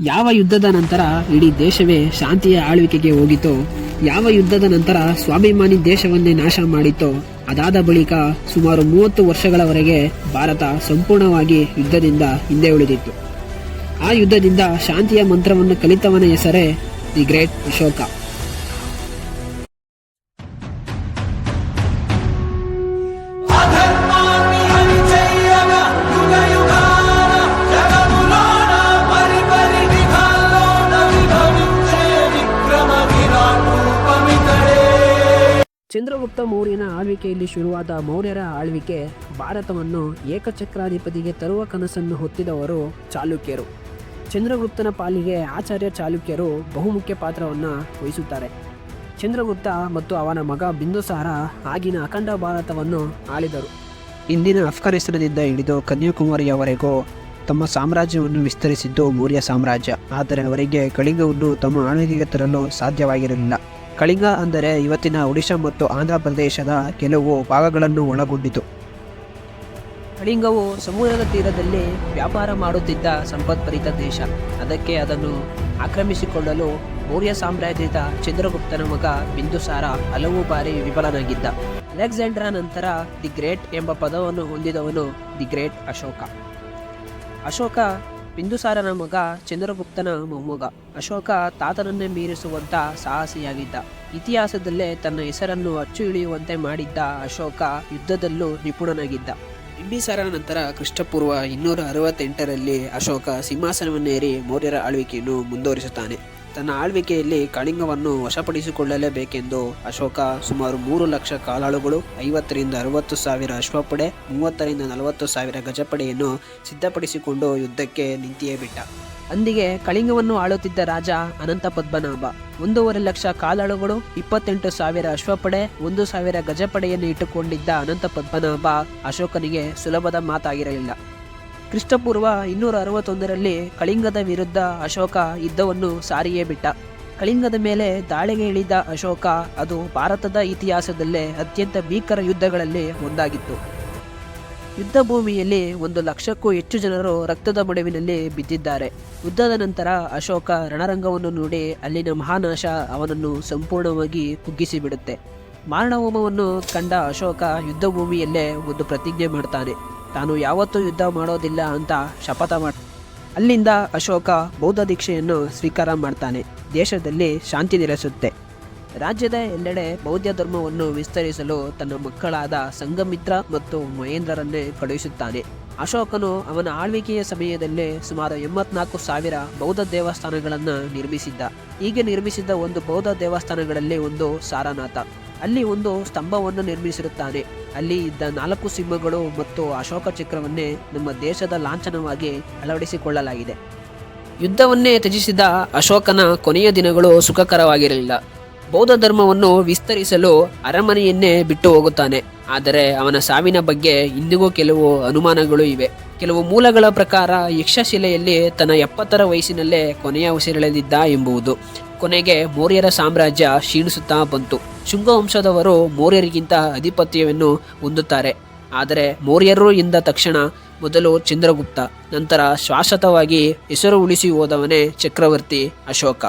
ಯಾವ ಯುದ್ಧದ ನಂತರ ಇಡೀ ದೇಶವೇ ಶಾಂತಿಯ ಆಳ್ವಿಕೆಗೆ ಹೋಗಿತೋ, ಯಾವ ಯುದ್ಧದ ನಂತರ ಸ್ವಾಭಿಮಾನಿ ದೇಶವನ್ನೇ ನಾಶ ಮಾಡಿತೋ, ಅದಾದ ಬಳಿಕ ಸುಮಾರು 30 ವರ್ಷಗಳವರೆಗೆ ಭಾರತ ಸಂಪೂರ್ಣವಾಗಿ ಯುದ್ಧದಿಂದ ಹಿಂದೆ ಉಳಿದಿತ್ತು. ಆ ಯುದ್ಧದಿಂದ ಶಾಂತಿಯ ಮಂತ್ರವನ್ನು ಕಲಿತವನ ಹೆಸರೇ ದಿ ಗ್ರೇಟ್ ಅಶೋಕ. ಚಂದ್ರಗುಪ್ತ ಮೌರ್ಯನ ಆಳ್ವಿಕೆಯಲ್ಲಿ ಶುರುವಾದ ಮೌರ್ಯರ ಆಳ್ವಿಕೆ ಭಾರತವನ್ನು ಏಕಚಕ್ರಾಧಿಪತಿಗೆ ತರುವ ಕನಸನ್ನು ಹೊತ್ತಿದವರು ಚಾಲುಕ್ಯರು. ಚಂದ್ರಗುಪ್ತನ ಪಾಲಿಗೆ ಆಚಾರ್ಯ ಚಾಲುಕ್ಯರು ಬಹುಮುಖ್ಯ ಪಾತ್ರವನ್ನು ವಹಿಸುತ್ತಾರೆ. ಚಂದ್ರಗುಪ್ತ ಮತ್ತು ಅವನ ಮಗ ಬಿಂದುಸಾರ ಆಗಿನ ಅಖಂಡ ಭಾರತವನ್ನು ಆಳಿದರು. ಇಂದಿನ ಅಫ್ಘಾನಿಸ್ತಾನದಿಂದ ಹಿಡಿದು ಕನ್ಯಾಕುಮಾರಿಯವರೆಗೂ ತಮ್ಮ ಸಾಮ್ರಾಜ್ಯವನ್ನು ವಿಸ್ತರಿಸಿದ್ದು ಮೌರ್ಯ ಸಾಮ್ರಾಜ್ಯ. ಆದರೆ ಅವರಿಗೆ ಕಳಿಂಗವನ್ನು ತಮ್ಮ ಆಳ್ವಿಕೆಗೆ ತರಲು ಸಾಧ್ಯವಾಗಿರಲಿಲ್ಲ. ಕಳಿಂಗ ಅಂದರೆ ಇವತ್ತಿನ ಒಡಿಶಾ ಮತ್ತು ಆಂಧ್ರ ಪ್ರದೇಶದ ಕೆಲವು ಭಾಗಗಳನ್ನು ಒಳಗೊಂಡಿತು. ಕಳಿಂಗವು ಸಮುದ್ರದ ತೀರದಲ್ಲಿ ವ್ಯಾಪಾರ ಮಾಡುತ್ತಿದ್ದ ಸಂಪತ್ಭರಿತ ದೇಶ. ಅದಕ್ಕೆ ಅದನ್ನು ಆಕ್ರಮಿಸಿಕೊಳ್ಳಲು ಮೌರ್ಯ ಸಾಮ್ರಾಜ್ಯದ ಚಂದ್ರಗುಪ್ತನ ಮಗ ಬಿಂದುಸಾರ ಹಲವು ಬಾರಿ ವಿಫಲನಾಗಿದ್ದ. ಅಲೆಕ್ಸಾಂಡರ್ ನಂತರ ದಿ ಗ್ರೇಟ್ ಎಂಬ ಪದವನ್ನು ಹೊಂದಿದವನು ದಿ ಗ್ರೇಟ್ ಅಶೋಕ. ಅಶೋಕ ಬಿಂದುಸಾರನ ಮಗ, ಚಂದ್ರಗುಪ್ತನ ಮೊಮ್ಮಗ. ಅಶೋಕ ತಾತನನ್ನೇ ಮೀರಿಸುವಂತ ಸಾಹಸಿಯಾಗಿದ್ದ. ಇತಿಹಾಸದಲ್ಲೇ ತನ್ನ ಹೆಸರನ್ನು ಅಚ್ಚು ಇಳಿಯುವಂತೆ ಮಾಡಿದ್ದ ಅಶೋಕ ಯುದ್ಧದಲ್ಲೂ ನಿಪುಣನಾಗಿದ್ದ. ಬಿಂಬಿಸಾರನ ನಂತರ ಕ್ರಿಸ್ತಪೂರ್ವ 268ರಲ್ಲಿ ಅಶೋಕ ಸಿಂಹಾಸನವನ್ನೇರಿ ಮೌರ್ಯರ ಆಳ್ವಿಕೆಯನ್ನು ಮುಂದುವರಿಸುತ್ತಾನೆ. ತನ್ನ ಆಳ್ವಿಕೆಯಲ್ಲಿ ಕಳಿಂಗವನ್ನು ವಶಪಡಿಸಿಕೊಳ್ಳಲೇಬೇಕೆಂದು ಅಶೋಕ ಸುಮಾರು 3 ಲಕ್ಷ ಕಾಲಾಳುಗಳು, 50 ರಿಂದ 60 ಸಾವಿರ ಅಶ್ವಪಡೆ, 30 ರಿಂದ 40 ಸಾವಿರ ಗಜಪಡೆಯನ್ನು ಸಿದ್ಧಪಡಿಸಿಕೊಂಡು ಯುದ್ಧಕ್ಕೆ ನಿಂತಿಯೇ ಬಿಟ್ಟ. ಅಂದಿಗೆ ಕಳಿಂಗವನ್ನು ಆಳುತ್ತಿದ್ದ ರಾಜ ಅನಂತ ಪದ್ಮನಾಭ. 1.5 ಲಕ್ಷ ಕಾಲಾಳುಗಳು, 28 ಸಾವಿರ ಅಶ್ವಪಡೆ, 1,000 ಗಜಪಡೆಯನ್ನು ಇಟ್ಟುಕೊಂಡಿದ್ದ ಅನಂತ ಪದ್ಮನಾಭ ಅಶೋಕನಿಗೆ ಸುಲಭದ ಮಾತಾಗಿರಲಿಲ್ಲ. ಕ್ರಿಸ್ತಪೂರ್ವ 261ರಲ್ಲಿ ಕಳಿಂಗದ ವಿರುದ್ಧ ಅಶೋಕ ಯುದ್ಧವನ್ನು ಸಾರಿಯೇ ಬಿಟ್ಟ. ಕಳಿಂಗದ ಮೇಲೆ ದಾಳಿಗೆ ಇಳಿದ ಅಶೋಕ ಅದು ಭಾರತದ ಇತಿಹಾಸದಲ್ಲೇ ಅತ್ಯಂತ ಭೀಕರ ಯುದ್ಧಗಳಲ್ಲಿ ಒಂದಾಗಿತ್ತು. ಯುದ್ಧ ಭೂಮಿಯಲ್ಲಿ 1 ಲಕ್ಷಕ್ಕೂ ಹೆಚ್ಚು ಜನರು ರಕ್ತದ ಮಡುವಿನಲ್ಲಿ ಬಿದ್ದಿದ್ದಾರೆ. ಯುದ್ಧದ ನಂತರ ಅಶೋಕ ರಣರಂಗವನ್ನು ನೋಡಿ ಅಲ್ಲಿನ ಮಹಾನಾಶ ಅವನನ್ನು ಸಂಪೂರ್ಣವಾಗಿ ಕುಗ್ಗಿಸಿಬಿಡುತ್ತೆ. ಮಾರಣಹೋಮವನ್ನು ಕಂಡ ಅಶೋಕ ಯುದ್ಧ ಭೂಮಿಯಲ್ಲೇ ಒಂದು ಪ್ರತಿಜ್ಞೆ ಮಾಡ್ತಾನೆ. ತಾನು ಯಾವತ್ತೂ ಯುದ್ಧ ಮಾಡೋದಿಲ್ಲ ಅಂತ ಶಪಥ ಅಲ್ಲಿಂದ ಅಶೋಕ ಬೌದ್ಧ ದೀಕ್ಷೆಯನ್ನು ಸ್ವೀಕಾರ ಮಾಡ್ತಾನೆ. ದೇಶದಲ್ಲಿ ಶಾಂತಿ ನೆಲೆಸುತ್ತೆ. ರಾಜ್ಯದ ಎಲ್ಲೆಡೆ ಬೌದ್ಧ ಧರ್ಮವನ್ನು ವಿಸ್ತರಿಸಲು ತನ್ನ ಮಕ್ಕಳಾದ ಸಂಘಮಿತ್ರ ಮತ್ತು ಮಹೇಂದ್ರರನ್ನೇ ಕಳುಹಿಸುತ್ತಾನೆ. ಅಶೋಕನು ಅವನ ಆಳ್ವಿಕೆಯ ಸಮಯದಲ್ಲೇ ಸುಮಾರು 84 ಸಾವಿರ ಬೌದ್ಧ ದೇವಸ್ಥಾನಗಳನ್ನು ನಿರ್ಮಿಸಿದ್ದ. ಹೀಗೆ ನಿರ್ಮಿಸಿದ್ದ ಒಂದು ಬೌದ್ಧ ದೇವಸ್ಥಾನಗಳಲ್ಲಿ ಒಂದು ಸಾರನಾಥ. ಅಲ್ಲಿ ಒಂದು ಸ್ತಂಭವನ್ನು ನಿರ್ಮಿಸಿರುತ್ತಾನೆ. ಅಲ್ಲಿ ಇದ್ದ 4 ಸಿಂಹಗಳು ಮತ್ತು ಅಶೋಕ ಚಕ್ರವನ್ನೇ ನಮ್ಮ ದೇಶದ ಲಾಂಛನವಾಗಿ ಅಳವಡಿಸಿಕೊಳ್ಳಲಾಗಿದೆ. ಯುದ್ಧವನ್ನೇ ತ್ಯಜಿಸಿದ ಅಶೋಕನ ಕೊನೆಯ ದಿನಗಳು ಸುಖಕರವಾಗಿರಲಿಲ್ಲ. ಬೌದ್ಧ ಧರ್ಮವನ್ನು ವಿಸ್ತರಿಸಲು ಅರಮನೆಯನ್ನೇ ಬಿಟ್ಟು ಹೋಗುತ್ತಾನೆ. ಆದರೆ ಅವನ ಸಾವಿನ ಬಗ್ಗೆ ಇಂದಿಗೂ ಕೆಲವು ಅನುಮಾನಗಳು ಇವೆ. ಕೆಲವು ಮೂಲಗಳ ಪ್ರಕಾರ ಯಕ್ಷಶಿಲೆಯಲ್ಲಿ ತನ್ನ 70ರ ವಯಸ್ಸಿನಲ್ಲೇ ಕೊನೆಯ ಉಸಿರೆಳೆದಿದ್ದ ಎಂಬುದು. ಕೊನೆಗೆ ಮೌರ್ಯರ ಸಾಮ್ರಾಜ್ಯ ಕ್ಷೀಣಿಸುತ್ತಾ ಬಂತು. ಶುಂಗವಂಶದವರು ಮೌರ್ಯರಿಗಿಂತ ಆಧಿಪತ್ಯವನ್ನು ಹೊಂದುತ್ತಾರೆ. ಆದರೆ ಮೌರ್ಯರು ಎಂದ ತಕ್ಷಣ ಮೊದಲು ಚಂದ್ರಗುಪ್ತ, ನಂತರ ಶಾಶ್ವತವಾಗಿ ಹೆಸರು ಉಳಿಸಿ ಹೋದವನೇ ಚಕ್ರವರ್ತಿ ಅಶೋಕ.